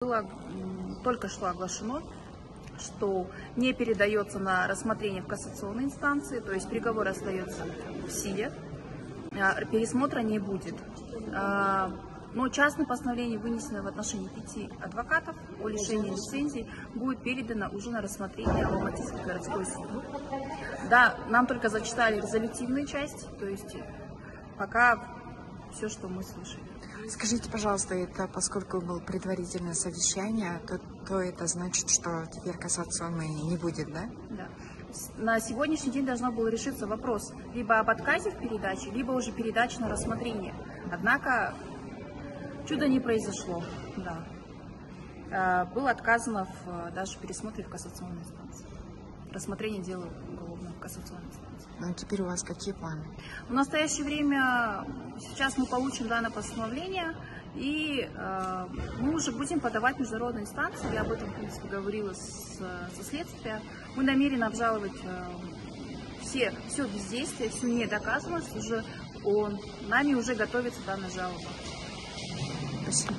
Было только что оглашено, что не передается на рассмотрение в кассационной инстанции, то есть приговор остается в силе, пересмотра не будет. Но частное постановление, вынесенное в отношении 5 адвокатов о лишении лицензии, будет передано уже на рассмотрение в Алматинский городской суд. Да, нам только зачитали резолютивную часть, то есть пока все, что мы слышали. Скажите, пожалуйста, это поскольку было предварительное совещание, то это значит, что теперь кассационной не будет, да? Да. На сегодняшний день должно было решиться вопрос либо об отказе в передаче, либо уже передаче на рассмотрение. Однако чудо не произошло. Да. Было отказано даже в пересмотре в кассационной инстанции. Рассмотрение дела уголовного в кассационной инстанции. Ну, теперь у вас какие планы? В настоящее время, сейчас мы получим данное постановление, и мы уже будем подавать в международную инстанцию. Я об этом, в принципе, говорила со следствия. Мы намерены обжаловать все бездействие, всю недоказанность. Нами уже готовится данная жалоба. Спасибо.